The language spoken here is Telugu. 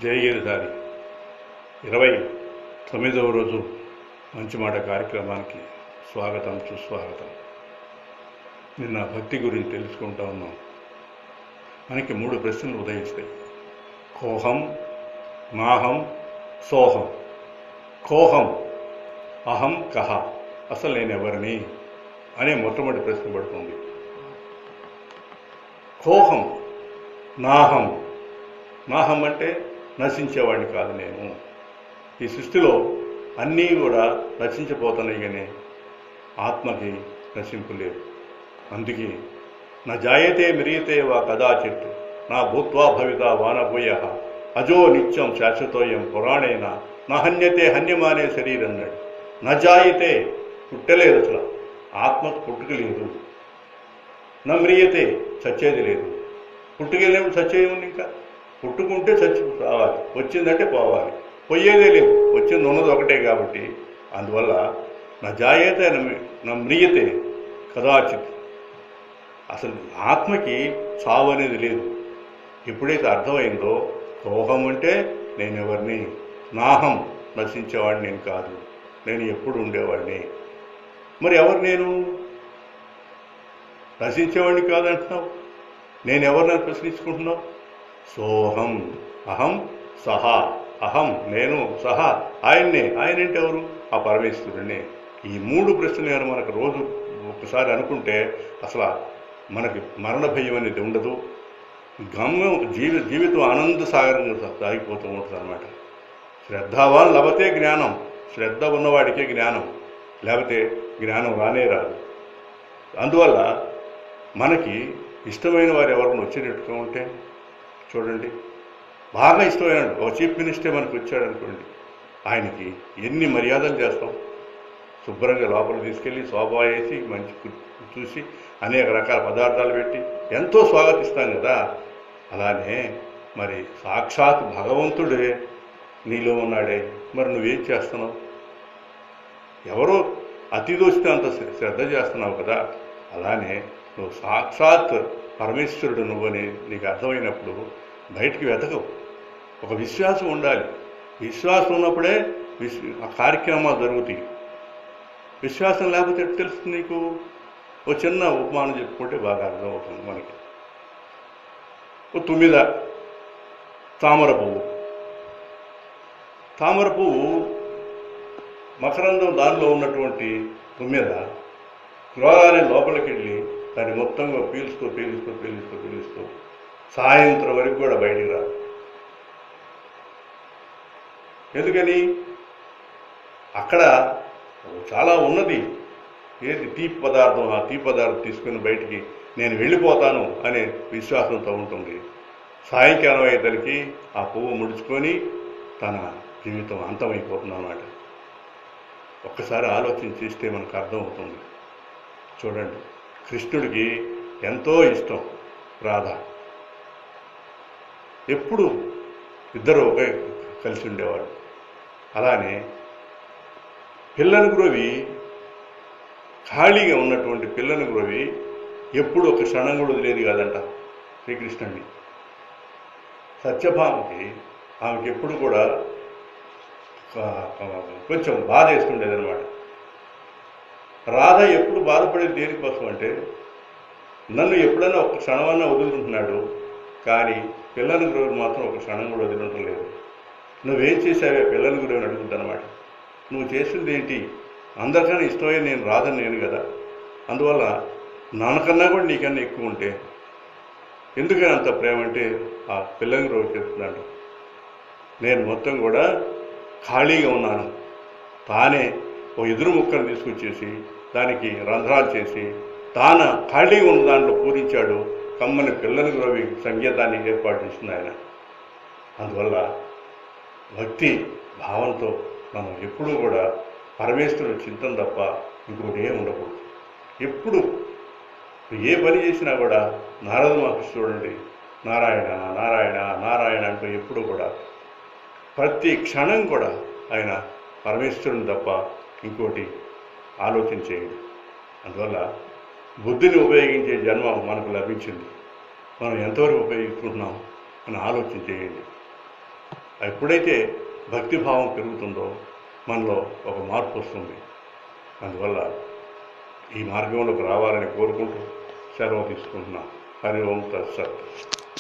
జయగిరిధారి 29వ రోజు మంచి మాట కార్యక్రమానికి స్వాగతం సుస్వాగతం. నిన్న భక్తి గురించి తెలుసుకుంటా ఉన్నాం. మనకి 3 ప్రశ్నలు ఉదయిస్తాయి. కోహం, నాహం, సోహం. కోహం, అహం కహ, అసలు నేను ఎవరిని అనే మొట్టమొదటి ప్రశ్న పడుతుంది. కోహం, నాహం. నాహం అంటే నశించేవాడిని కాదు నేను. ఈ సృష్టిలో అన్నీ కూడా నశించిపోతున్నాయి, కానీ ఆత్మకి నశింపు లేదు. అందుకే నా జాయతే మ్రియతే వా కదాచిత్ నా భూత్వా భవిత వానభూయ అజో నిత్యం శాశ్వతోయం పురాణేన నా హన్యతే హన్యమానే శరీరం అన్నాడు. నా జాయితే, పుట్టలేదు, అసలు ఆత్మకు పుట్టుక లేదు. నా మ్రియతే, చచ్చేది లేదు. పుట్టుకెళ్ళినప్పుడు చచ్చేది ఉంది. ఇంకా పుట్టుకుంటే చచ్చి రావాలి, వచ్చిందంటే పోవాలి, పోయేదే లేదు. వచ్చింది ఉన్నది ఒకటే కాబట్టి అందువల్ల నా జాయతే నా మ్రియతే కదాచిత్. అసలు ఆత్మకి చావు అనేది లేదు. ఎప్పుడైతే అర్థమైందో కోహం అంటే నేనెవరిని, నాహం నశించేవాడిని నేను కాదు, నేను ఎప్పుడు ఉండేవాడిని. మరి ఎవరు నేను? నశించేవాడిని కాదంటున్నావు, నేనెవరిని ప్రశ్నించుకుంటున్నావు? సోహం, అహం సహా. అహం నేను, సహా ఆయన్నే. ఆయన అంటే ఎవరు? ఆ పరమేశ్వరుడినే. ఈ 3 ప్రశ్నలు మనకు రోజు ఒకసారి అనుకుంటే అసలు మనకి మరణ భయం అనేది ఉండదు. గమ్యం జీవితం ఆనంద సాగరంగా సాగిపోతూ ఉంటుంది అన్నమాట. శ్రద్ధావాన్ లభతే జ్ఞానం. శ్రద్ధ ఉన్నవాడికే జ్ఞానం, లేకపోతే జ్ఞానం రానే రాదు. అందువల్ల మనకి ఇష్టమైన వారు ఎవరిని వచ్చేటట్టుగా ఉంటే చూడండి, బాగా ఇష్టమైన ఒక చీఫ్ మినిస్టర్ మనకు వచ్చాడు అనుకోండి, ఆయనకి ఎన్ని మర్యాదలు చేస్తాం. శుభ్రంగా లోపల తీసుకెళ్ళి సోఫా వేసి మంచి చూసి అనేక రకాల పదార్థాలు పెట్టి ఎంతో స్వాగతిస్తాం కదా. అలానే మరి సాక్షాత్ భగవంతుడే నీలో ఉన్నాడే, మరి నువ్వేం చేస్తున్నావు? ఎవరో అతిదోస్తే అంత శ్రద్ధ చేస్తున్నావు కదా. అలానే నువ్వు సాక్షాత్ పరమేశ్వరుడు నువ్వని నీకు అర్థమైనప్పుడు బయటికి వెతకవు. ఒక విశ్వాసం ఉండాలి. విశ్వాసం ఉన్నప్పుడే ఆ కార్యక్రమాలు జరుగుతాయి. విశ్వాసం లేకపోతే ఎట్లా తెలుస్తుంది నీకు? ఒక చిన్న ఉపమానం చెప్పుకుంటే బాగా అర్థమవుతుంది మనకి. ఓ తుమ్మిద, తామర పువ్వు. తామర పువ్వు మకరందం దానిలో ఉన్నటువంటి తుమ్మిద త్వరగానే లోపలికి వెళ్ళి దాన్ని మొత్తంగా పీలుస్తూ సాయంత్రం వరకు కూడా బయటికి రాదు. ఎందుకని? అక్కడ చాలా ఉన్నది. ఏది? తీపి పదార్థం. ఆ తీపి పదార్థం తీసుకుని బయటికి నేను వెళ్ళిపోతాను అనే విశ్వాసంతో ఉంటుంది. సాయంకాలం అయ్యేసరికి ఆ పువ్వు ముడుచుకొని తన జీవితం అంతమైపోతుంది అన్నమాట. ఒక్కసారి ఆలోచన చేస్తే మనకు అర్థమవుతుంది. చూడండి, కృష్ణుడికి ఎంతో ఇష్టం రాధ. ఎప్పుడు ఇద్దరు ఒకే కలిసి ఉండేవాడు. అలానే పిల్లని గురవి, ఖాళీగా ఉన్నటువంటి పిల్లని గురవి ఎప్పుడు ఒక క్షణం కూడా వదిలేది కాదంట శ్రీకృష్ణుడిని. సత్యభామకి, ఆమెకి ఎప్పుడు కూడా కొంచెం బాధ వేస్తుండేదన్నమాట. రాధ ఎప్పుడు బాధపడేది దేనికోసం అంటే, నన్ను ఎప్పుడైనా ఒక క్షణమన్నా వదులుకుంటున్నాడు, కానీ పిల్లని గురువుని మాత్రం ఒక క్షణం కూడా వదిలింటం లేదు. నువ్వేం చేసావే పిల్లని గురువుని అడుగుతుందన్నమాట. నువ్వు చేసింది ఏంటి? అందరికన్నా ఇష్టమైన నేను రాధని నేను కదా. అందువల్ల నాన్నకన్నా కూడా నీకన్నా ఎక్కువ ఉంటే ఎందుకని అంత ప్రేమ అంటే ఆ పిల్లని గురువు చెప్తున్నాడు. నేను మొత్తం కూడా ఖాళీగా ఉన్నాను. తానే ఓ ఎదురు ముక్కను తీసుకొచ్చేసి దానికి రంధ్రాలు చేసి తాన ఖాళీగా ఉన్న దాంట్లో పూరించాడు. కమ్మని పిల్లని గురవి సంగీతాన్ని ఏర్పాటు చేస్తుంది ఆయన. అందువల్ల భక్తి భావంతో మనం ఎప్పుడూ కూడా పరమేశ్వరుడు చింతన తప్ప ఇంకోటి ఏం ఉండకూడదు. ఎప్పుడు ఏ పని చేసినా కూడా నారద మహర్షి చూడండి, నారాయణ నారాయణ నారాయణ అంటూ ఎప్పుడు కూడా ప్రతి క్షణం కూడా ఆయన పరమేశ్వరుని తప్ప ఇంకోటి ఆలోచన చేయండి. అందువల్ల బుద్ధిని ఉపయోగించే జన్మ మనకు లభించింది. మనం ఎంతవరకు ఉపయోగిస్తున్నాం అని ఆలోచన చేయండి. ఎప్పుడైతే భక్తిభావం పెరుగుతుందో మనలో ఒక మార్పు వస్తుంది. అందువల్ల ఈ మార్గంలోకి రావాలని కోరుకుంటూ సెలవు తీసుకుంటున్నాం. హరి ఓం తత్సత్.